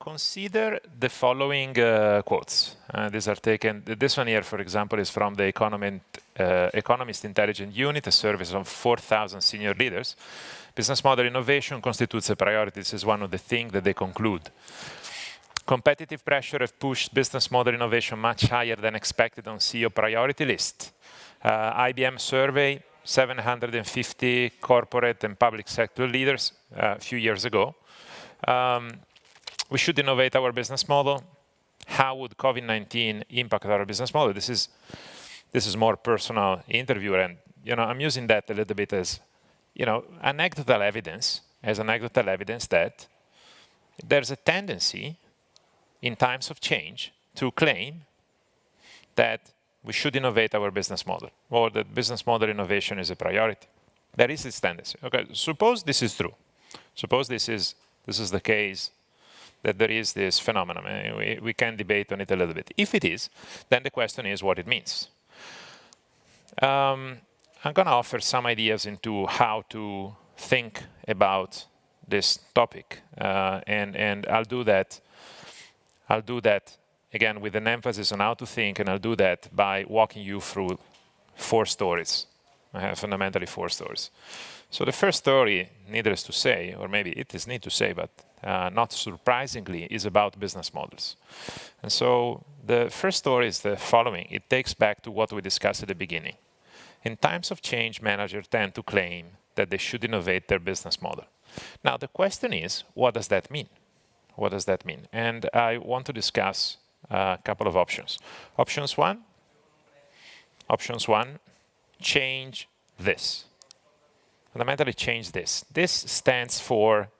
consider the following quotes. These are taken, this one here, for example, is from the Economist Intelligence Unit, a survey of 4,000 senior leaders. Business model innovation constitutes a priority. This is one of the things that they conclude. Competitive pressure have pushed business model innovation much higher than expected on CEO priority list. IBM survey, 750 corporate and public sector leaders a few years ago. We should innovate our business model. How would COVID-19 impact our business model? This is more personal interview, and I'm using that a little bit as anecdotal evidence, that there's a tendency in times of change to claim that we should innovate our business model, or that business model innovation is a priority. There is this tendency. Okay, suppose this is true. Suppose this is the case, that there is this phenomenon. We can debate on it a little bit. If it is, then the question is what it means. I'm going to offer some ideas into how to think about this topic, and I'll do that again with an emphasis on how to think, and I'll do that by walking you through 4 stories. I have fundamentally 4 stories. So the first story, needless to say, or maybe it is need to say, but not surprisingly, is about business models. And so the first story is the following. It takes back to what we discussed at the beginning. In times of change, managers tend to claim that they should innovate their business model. Now, the question is, what does that mean? What does that mean? And I want to discuss a couple of options. Options one, change this. Fundamentally change this. This stands for,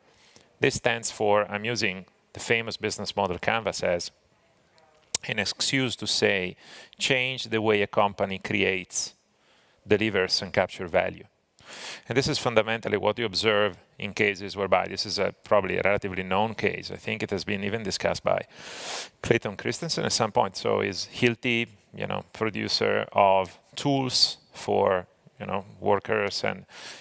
I'm using the famous business model canvas as an excuse to say, change the way a company creates, delivers, and captures value. And this is fundamentally what you observe in cases whereby this is probably a relatively known case. I think it has been even discussed by Clayton Christensen at some point. So is Hilti, producer of tools for workers,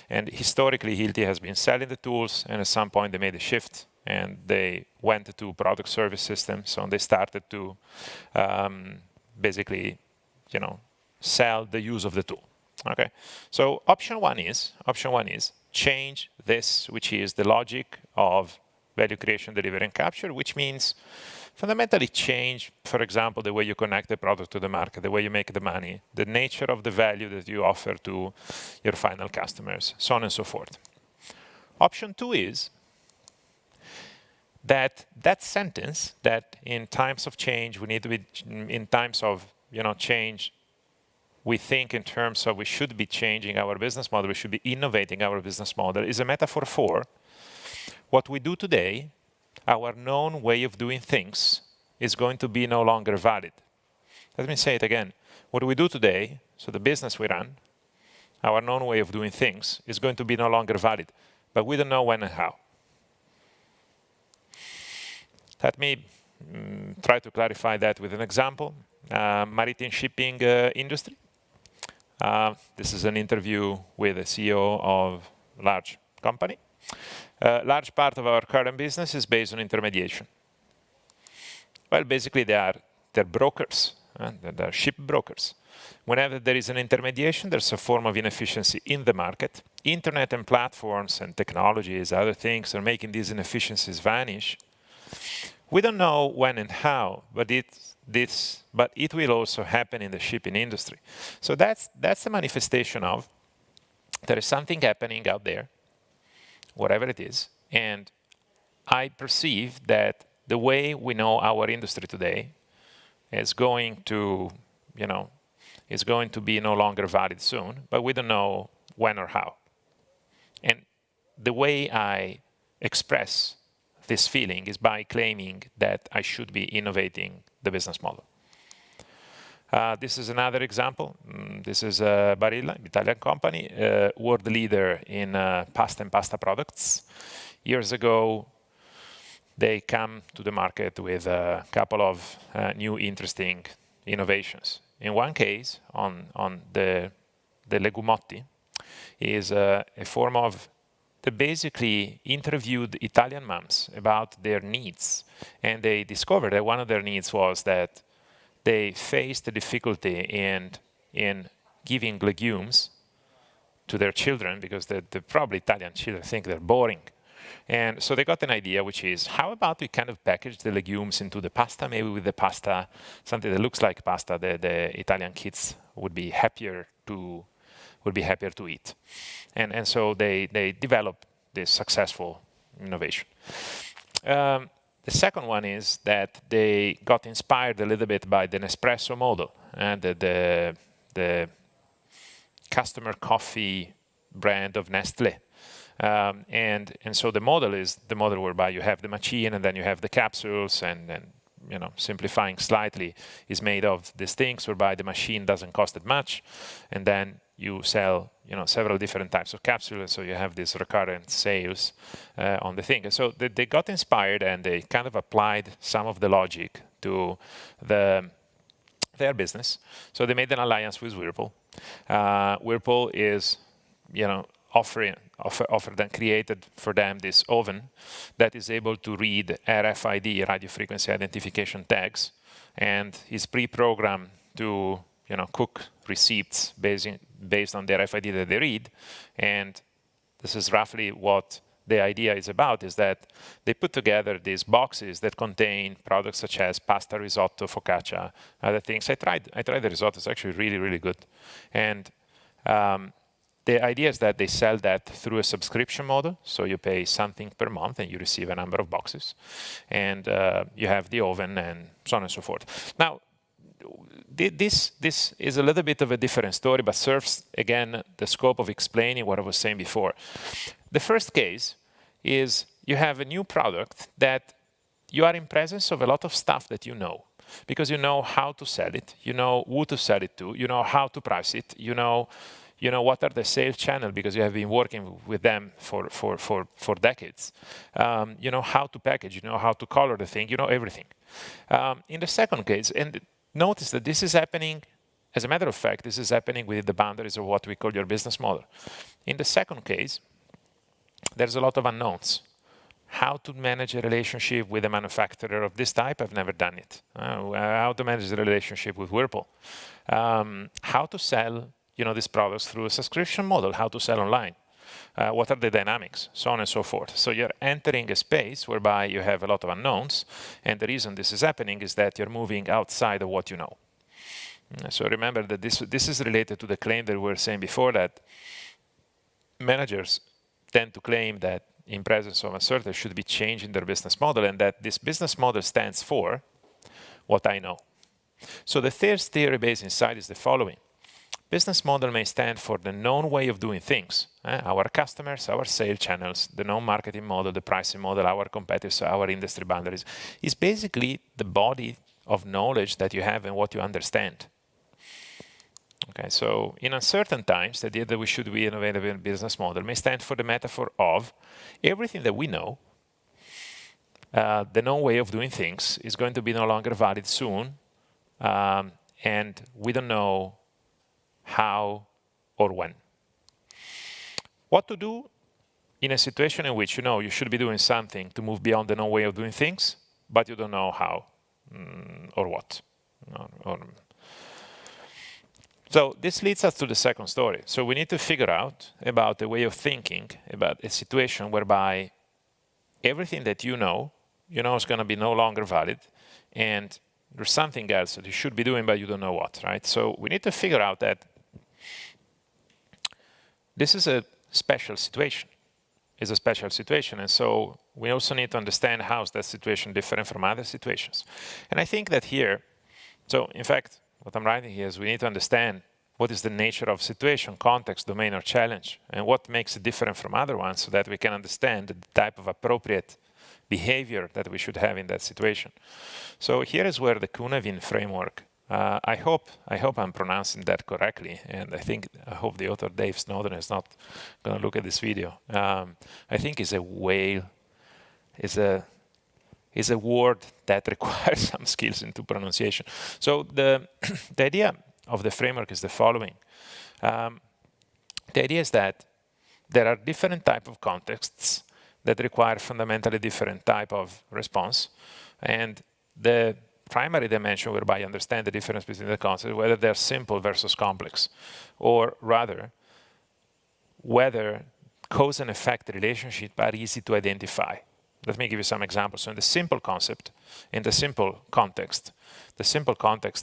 and historically Hilti has been selling the tools, and at some point they made a shift and they went to product service systems. So they started to basically sell the use of the tool. Okay, so option one is change this, which is the logic of value creation, delivery, and capture, which means fundamentally change, for example, the way you connect the product to the market, the way you make the money, the nature of the value that you offer to your final customers, so on and so forth. Option two is that sentence, that in times of change, we need to be, in times of change, we think in terms of we should be changing our business model, we should be innovating our business model, is a metaphor for what we do today. Our known way of doing things is going to be no longer valid. Let me say it again. What we do today, so the business we run, our known way of doing things is going to be no longer valid, but we don't know when and how. Let me try to clarify that with an example. Maritime shipping industry. This is an interview with a CEO of a large company. Large part of our current business is based on intermediation. Well, basically they're brokers, they're ship brokers. Whenever there is an intermediation, there's a form of inefficiency in the market. Internet and platforms and technologies, other things are making these inefficiencies vanish. We don't know when and how, but it will also happen in the shipping industry. So that's the manifestation of there is something happening out there, whatever it is, and I perceive that the way we know our industry today is going to be no longer valid soon, but we don't know when or how. And the way I express this feeling is by claiming that I should be innovating the business model. This is another example. This is Barilla, Italian company, world leader in pasta and pasta products. Years ago, they come to the market with a couple of new interesting innovations. In one case, on the legumotti, is a form of they basically interviewed Italian moms about their needs. And they discovered that one of their needs was that they faced the difficulty in giving legumes to their children because the probably Italian children think they're boring. And so they got an idea, which is, how about we kind of package the legumes into the pasta, maybe with the pasta, something that looks like pasta, the Italian kids would be happier to eat. And so they developed this successful innovation. The second one is that they got inspired a little bit by the Nespresso model and the customer coffee brand of Nestle. And so the model is the model whereby you have the machine and then you have the capsules, and simplifying slightly, is made of these things whereby the machine doesn't cost that much, and then you sell several different types of capsules, so you have these recurrent sales on the thing. And so they got inspired and they kind of applied some of the logic to their business. So they made an alliance with Whirlpool. Whirlpool is, offered and created for them this oven that is able to read RFID, radio frequency identification tags, and is pre-programmed to cook receipts based on the RFID that they read. And this is roughly what the idea is about, is that they put together these boxes that contain products such as pasta, risotto, focaccia, other things. I tried the risotto. It's actually really, really good. And the idea is that they sell that through a subscription model. So you pay something per month and you receive a number of boxes. And you have the oven and so on and so forth. Now, this is a little bit of a different story, but serves, again, the scope of explaining what I was saying before. The first case is you have a new product that you are in presence of a lot of stuff that you know, because you know how to sell it, you know who to sell it to, you know how to price it, you know what are the sales channels because you have been working with them for decades. You know how to package, you know how to color the thing, you know everything. In the second case, and notice that this is happening, as a matter of fact, this is happening within the boundaries of what we call your business model. In the second case, there's a lot of unknowns. How to manage a relationship with a manufacturer of this type, I've never done it. How to manage the relationship with Whirlpool. How to sell these products through a subscription model, how to sell online. What are the dynamics, so on and so forth. So you're entering a space whereby you have a lot of unknowns, and the reason this is happening is that you're moving outside of what you know. So remember that this is related to the claim that we were saying before, that managers tend to claim that in presence of uncertainty should be changing their business model, and that this business model stands for what I know. So the third theory based inside is the following. Business model may stand for the known way of doing things. Our customers, our sales channels, the known marketing model, the pricing model, our competitors, our industry boundaries. Is basically the body of knowledge that you have and what you understand. Okay, so in uncertain times, the idea that we should be innovative in business model may stand for the metaphor of everything that we know, the known way of doing things is going to be no longer valid soon, and we don't know how or when. What to do in a situation in which you should be doing something to move beyond the known way of doing things, but you don't know how or what. So this leads us to the second story. So we need to figure out about a way of thinking about a situation whereby everything that you know is going to be no longer valid, and there's something else that you should be doing, but you don't know what, right? So we need to figure out that this is a special situation. It's a special situation, and so we also need to understand how is that situation different from other situations. And I think that here, so in fact, what I'm writing here is we need to understand what is the nature of situation, context, domain, or challenge, and what makes it different from other ones so that we can understand the type of appropriate behavior that we should have in that situation. So here is where the Cunevin framework, I hope I'm pronouncing that correctly, and I hope the author Dave Snowden is not going to look at this video. I think is a whale, is a word that requires some skills into pronunciation. So the idea of the framework is the following. The idea is that there are different type of contexts that require fundamentally different type of response. And the primary dimension whereby you understand the difference between the concepts, whether they're simple versus complex, or rather, whether cause and effect relationships are easy to identify. Let me give you some examples. So in the simple concept, in the simple context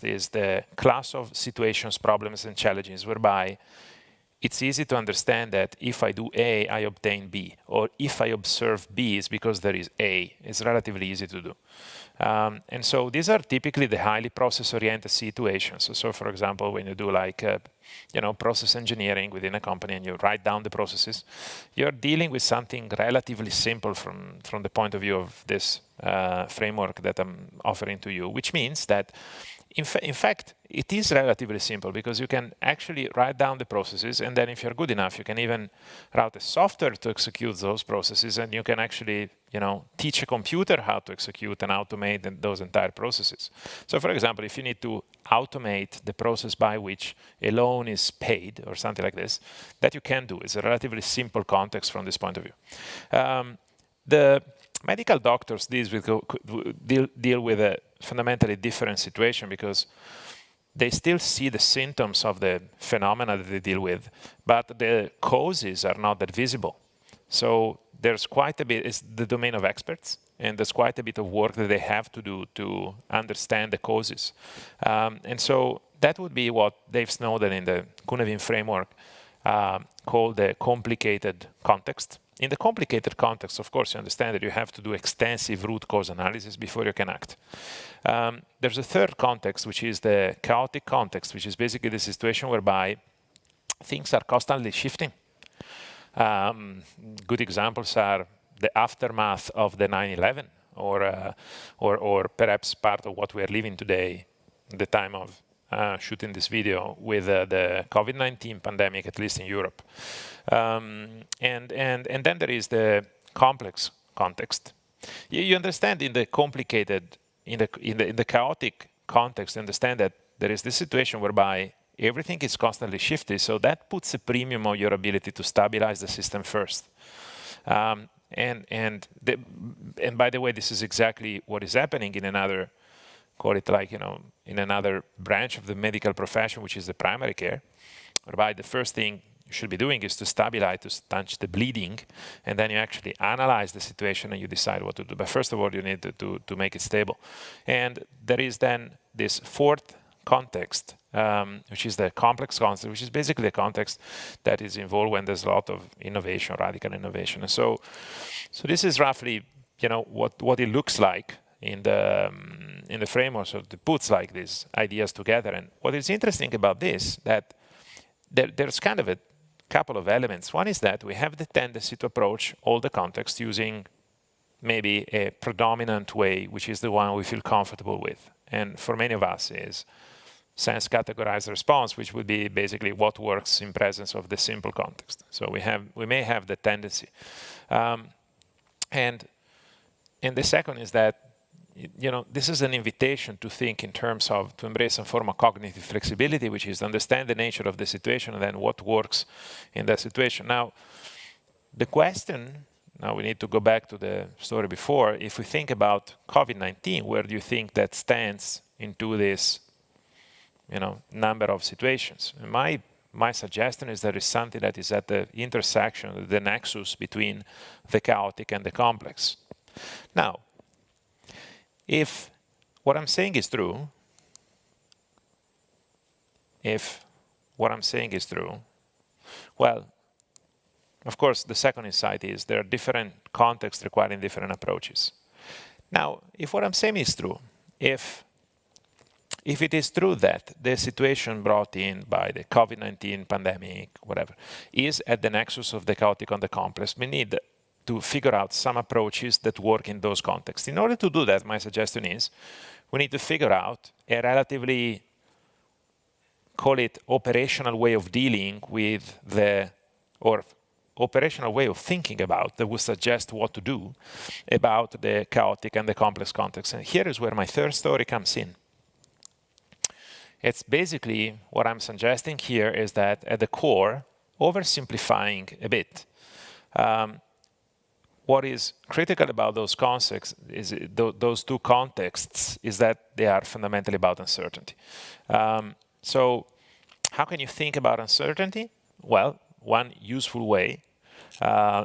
is the class of situations, problems, and challenges whereby it's easy to understand that if I do A, I obtain B, or if I observe B, it's because there is A. It's relatively easy to do. And so these are typically the highly process-oriented situations. So for example, when you do like, process engineering within a company and you write down the processes, you're dealing with something relatively simple from the point of view of this framework that I'm offering to you, which means that in fact, it is relatively simple because you can actually write down the processes, and then if you're good enough, you can even route a software to execute those processes, and you can actually, teach a computer how to execute and automate those entire processes. So for example, if you need to automate the process by which a loan is paid or something like this, that you can do. It's a relatively simple context from this point of view. The medical doctors deal with a fundamentally different situation because they still see the symptoms of the phenomena that they deal with, but the causes are not that visible. So there's quite a bit, it's the domain of experts, and there's quite a bit of work that they have to do to understand the causes. And so that would be what Dave Snowden in the Cunevin framework called the complicated context. In the complicated context, of course, you understand that you have to do extensive root cause analysis before you can act. There's a third context, which is the chaotic context, which is basically the situation whereby things are constantly shifting. Good examples are the aftermath of the 9/11, or perhaps part of what we are living today, the time of shooting this video with the COVID-19 pandemic, at least in Europe. And then there is the complex context. You understand in the complicated, in the chaotic context, you understand that there is this situation whereby everything is constantly shifting, so that puts a premium on your ability to stabilize the system first. And by the way, this is exactly what is happening in another, call it like, in another branch of the medical profession, which is the primary care, whereby the first thing you should be doing is to stabilize, to stanch the bleeding, and then you actually analyze the situation and you decide what to do. But first of all, you need to make it stable. And there is then this fourth context, which is the complex context, which is basically the context that is involved when there's a lot of innovation, radical innovation. And so this is roughly, what it looks like in the framework. So it puts like these ideas together. And what is interesting about this, that there's kind of a couple of elements. One is that we have the tendency to approach all the context using maybe a predominant way, which is the one we feel comfortable with. And for many of us is sense categorized response, which would be basically what works in presence of the simple context. So we may have the tendency. And the second is that, this is an invitation to think in terms of, to embrace some form of cognitive flexibility, which is to understand the nature of the situation and then what works in that situation. Now, the question, now we need to go back to the story before. If we think about COVID-19, where do you think that stands into this, number of situations? And my suggestion is there is something that is at the intersection, the nexus between the chaotic and the complex. Now, if what I'm saying is true, well, of course, the second insight is there are different contexts requiring different approaches. Now, if what I'm saying is true, if it is true that the situation brought in by the COVID-19 pandemic, whatever, is at the nexus of the chaotic and the complex, we need to figure out some approaches that work in those contexts. In order to do that, my suggestion is we need to figure out a relatively, call it operational way of dealing with or operational way of thinking about that would suggest what to do about the chaotic and the complex context. And here is where my third story comes in. It's basically what I'm suggesting here is that at the core, oversimplifying a bit, What is critical about those concepts is those two contexts is that they are fundamentally about uncertainty. So how can you think about uncertainty? Well, one useful way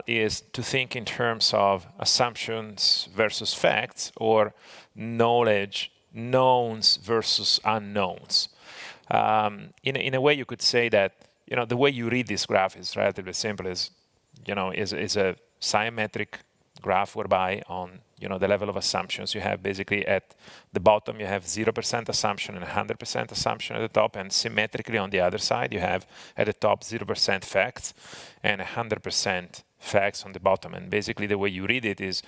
is to think in terms of assumptions versus facts, or knowledge, knowns versus unknowns. In a way, you could say that the way you read this graph is relatively simple. Is a symmetric graph whereby on the level of assumptions you have basically at the bottom you have 0% assumption and 100% assumption at the top, and symmetrically on the other side you have at the top 0% facts and 100% facts on the bottom. And basically the way you read it is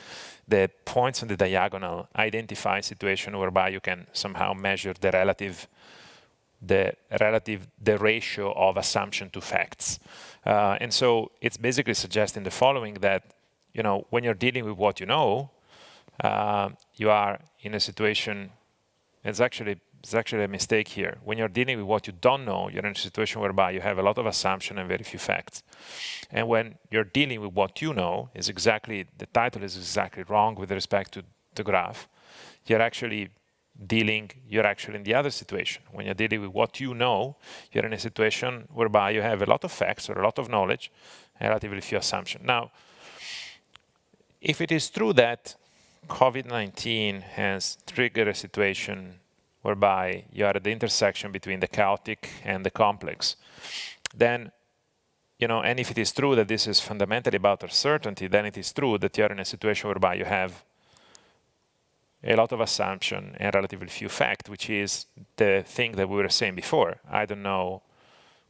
the points on the diagonal identify situation whereby you can somehow measure the ratio of assumption to facts. And so it's basically suggesting the following, that when you're dealing with what you know, you are in a situation, it's actually a mistake here. When you're dealing with what you don't know, you're in a situation whereby you have a lot of assumption and very few facts. And when you're dealing with what you know, the title is exactly wrong with respect to the graph. You're actually in the other situation. When you're dealing with what you know, you're in a situation whereby you have a lot of facts or a lot of knowledge and relatively few assumptions. Now, if it is true that COVID-19 has triggered a situation whereby you are at the intersection between the chaotic and the complex, then, and if it is true that this is fundamentally about uncertainty, then it is true that you're in a situation whereby you have a lot of assumption and relatively few fact, which is the thing that we were saying before. I don't know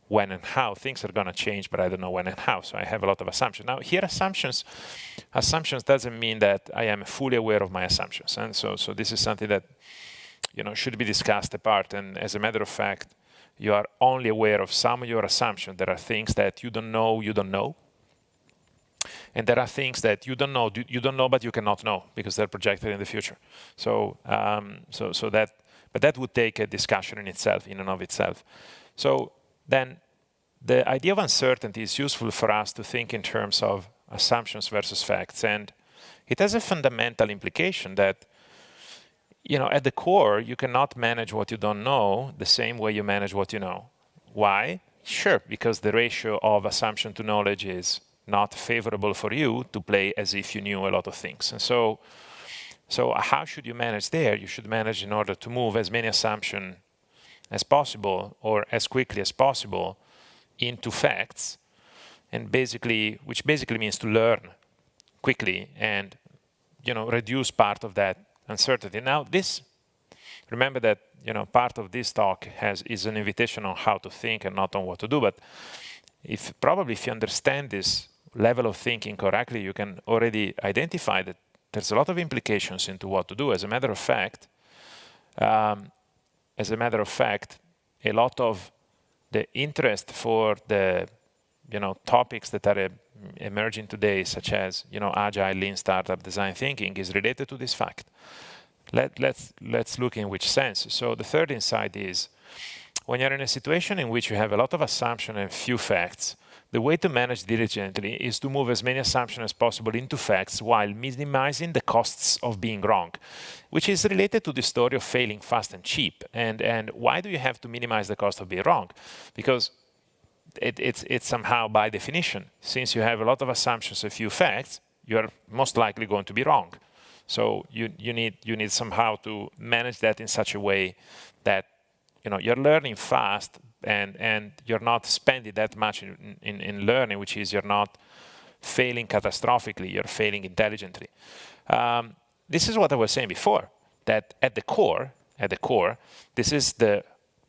when and how things are going to change, but I don't know when and how. So I have a lot of assumptions. Now, here assumptions doesn't mean that I am fully aware of my assumptions. And so this is something that should be discussed apart. And as a matter of fact, you are only aware of some of your assumptions. There are things that you don't know. And there are things that you don't know, but you cannot know because they're projected in the future. But that would take a discussion in and of itself. So then the idea of uncertainty is useful for us to think in terms of assumptions versus facts. And it has a fundamental implication that, at the core, you cannot manage what you don't know the same way you manage what you know. Why? Sure, because the ratio of assumption to knowledge is not favorable for you to play as if you knew a lot of things. And so how should you manage there? You should manage in order to move as many assumptions as possible or as quickly as possible into facts, and which basically means to learn quickly and reduce part of that uncertainty. Now, remember that part of this talk is an invitation on how to think and not on what to do. But if you understand this level of thinking correctly, you can already identify that there's a lot of implications into what to do. As a matter of fact, a lot of the interest for the topics that are emerging today, such as agile, lean startup, design thinking, is related to this fact. Let's look in which sense. So the third insight is, when you're in a situation in which you have a lot of assumption and few facts, the way to manage diligently is to move as many assumptions as possible into facts while minimizing the costs of being wrong, which is related to the story of failing fast and cheap. And why do you have to minimize the cost of being wrong? Because it's somehow by definition, since you have a lot of assumptions and few facts, you're most likely going to be wrong. So you need somehow to manage that in such a way that you're learning fast and you're not spending that much in learning, which is you're not failing catastrophically, you're failing intelligently. This is what I was saying before, that at the core, this is the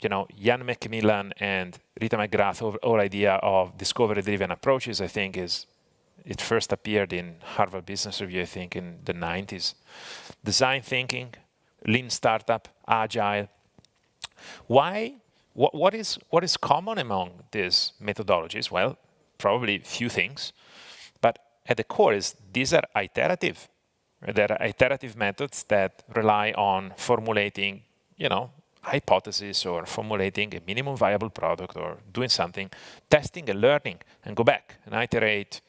Ian McMillan and Rita McGrath whole idea of discovery-driven approaches. I think it first appeared in Harvard Business Review, I think in the 90s. Design thinking, lean startup, agile. Why? What is common among these methodologies? Well, probably few things, but at the core these are iterative. There are iterative methods that rely on formulating, hypothesis or formulating a minimum viable product or doing something, testing and learning, and go back and iterate,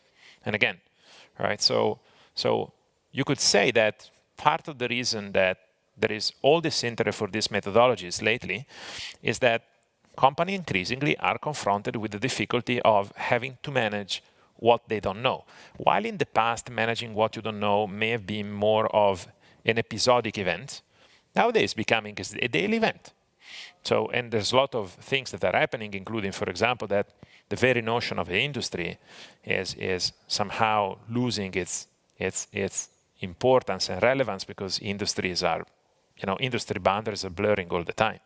and again, right? So you could say that part of the reason that there is all this interest for these methodologies lately is that companies increasingly are confronted with the difficulty of having to manage what they don't know. While in the past, managing what you don't know may have been more of an episodic event, nowadays becoming a daily event. So, and there's a lot of things that are happening, including, for example, that the very notion of the industry is somehow losing its importance and relevance because industries are, industry boundaries are blurring all the time.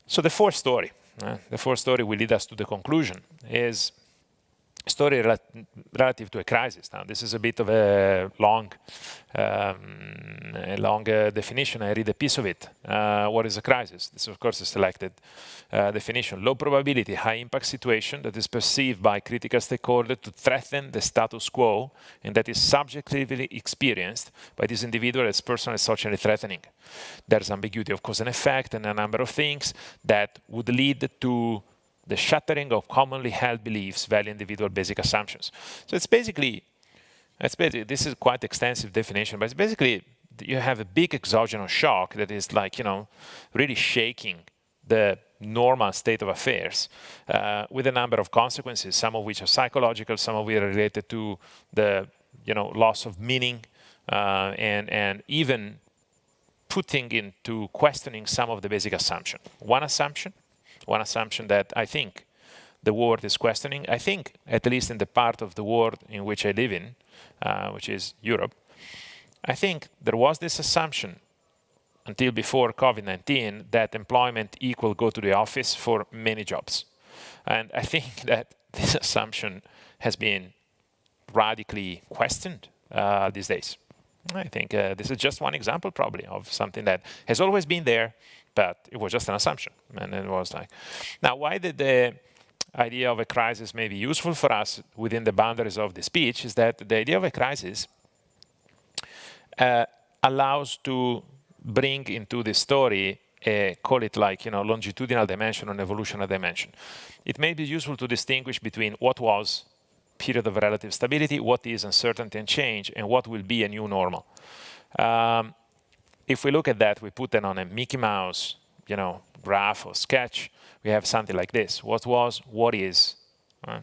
So the fourth story will lead us to the conclusion is story relative to a crisis. Now, this is a bit of a long definition. I read a piece of it. What is a crisis? This, of course, is selected definition. Low probability, high impact situation that is perceived by critical stakeholders to threaten the status quo and that is subjectively experienced by this individual as personally and socially threatening. There's ambiguity of cause and effect and a number of things that would lead to the shattering of commonly held beliefs, value individual basic assumptions. So it's basically, this is quite extensive definition, but it's basically you have a big exogenous shock that is like, really shaking the normal state of affairs with a number of consequences, some of which are psychological, some of which are related to the, loss of meaning and even putting into questioning some of the basic assumptions. One assumption that I think the world is questioning, I think, at least in the part of the world in which I live in, which is Europe, I think there was this assumption until before COVID-19 that employment equal go to the office for many jobs. And I think that this assumption has been radically questioned these days. I think this is just one example probably of something that has always been there, but it was just an assumption. And it was like, now why did the idea of a crisis may be useful for us within the boundaries of the speech is that the idea of a crisis allows to bring into the story, call it like, longitudinal dimension or evolutionary dimension. It may be useful to distinguish between what was period of relative stability, what is uncertainty and change, and what will be a new normal. If we look at that, we put it on a Mickey Mouse, graph or sketch. We have something like this. What was, what is.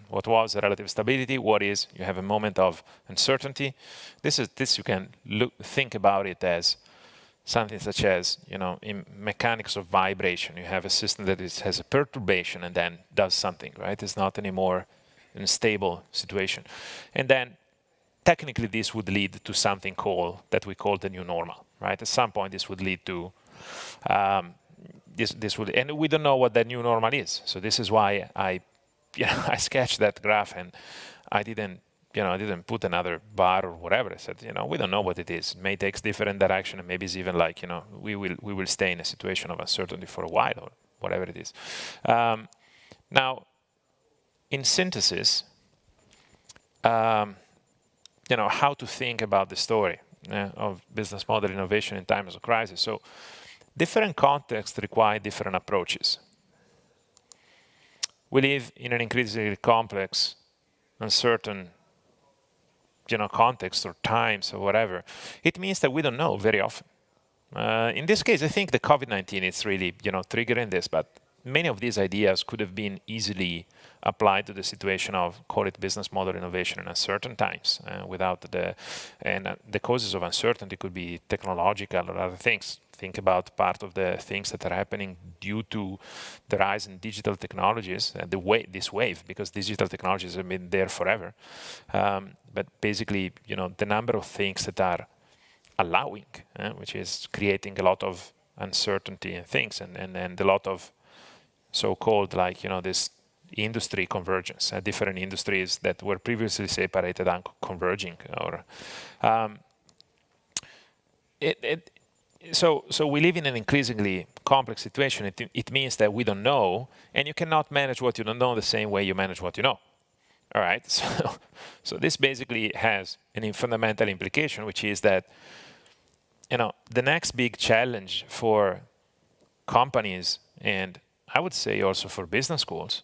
What was the relative stability? What is? You have a moment of uncertainty. This you can think about it as something such as, in mechanics of vibration, you have a system that has a perturbation and then does something, right? It's not anymore in a stable situation. And then technically this would lead to something that we call the new normal, right? At some point this would lead to, and we don't know what that new normal is. So this is why I sketched that graph and I didn't put another bar or whatever. I said, we don't know what it is. It may take different direction and maybe it's even like, we will stay in a situation of uncertainty for a while or whatever it is. Now, in synthesis, how to think about the story of business model innovation in times of crisis. So different contexts require different approaches. We live in an increasingly complex, uncertain, context or times or whatever. It means that we don't know very often. In this case, I think the COVID-19 is really, triggering this, but many of these ideas could have been easily applied to the situation of, call it business model innovation in uncertain times, without the causes of uncertainty could be technological or other things. Think about part of the things that are happening due to the rise in digital technologies and this wave, because digital technologies have been there forever. But basically, the number of things that are allowing, which is creating a lot of uncertainty and things, and a lot of so-called this industry convergence, different industries that were previously separated and converging. Or So we live in an increasingly complex situation. It means that we don't know, and you cannot manage what you don't know the same way you manage what you know. All right. So this basically has a fundamental implication, which is that the next big challenge for companies, and I would say also for business schools,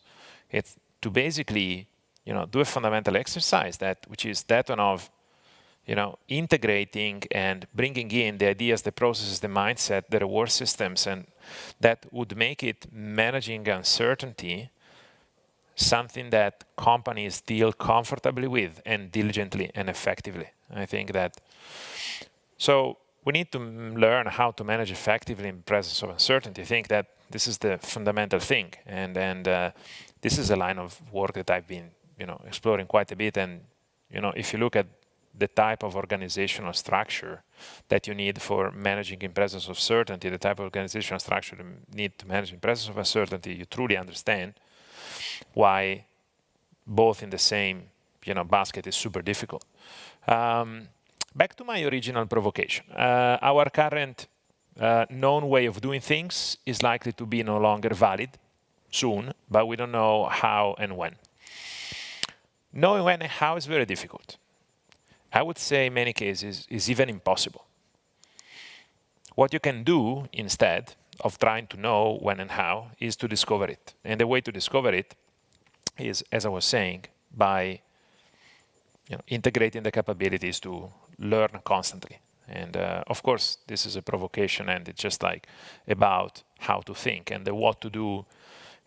it's to basically do a fundamental exercise which is that one of integrating and bringing in the ideas, the processes, the mindset, the reward systems, and that would make it managing uncertainty something that companies deal comfortably with and diligently and effectively. I think that. So we need to learn how to manage effectively in presence of uncertainty. I think that this is the fundamental thing, and this is a line of work that I've been exploring quite a bit. And if you look at the type of organizational structure that you need for managing in presence of certainty, the type of organizational structure you need to manage in presence of uncertainty, you truly understand why both in the same basket is super difficult. Back to my original provocation. Our current known way of doing things is likely to be no longer valid soon, but we don't know how and when. Knowing when and how is very difficult. I would say in many cases is even impossible. What you can do instead of trying to know when and how is to discover it. And the way to discover it is, as I was saying, by integrating the capabilities to learn constantly. And of course, this is a provocation, and it's just like about how to think. And the what to do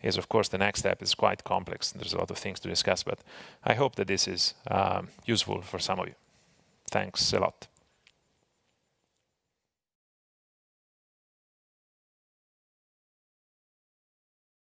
is, of course, the next step is quite complex. There's a lot of things to discuss, but I hope that this is useful for some of you. Thanks a lot.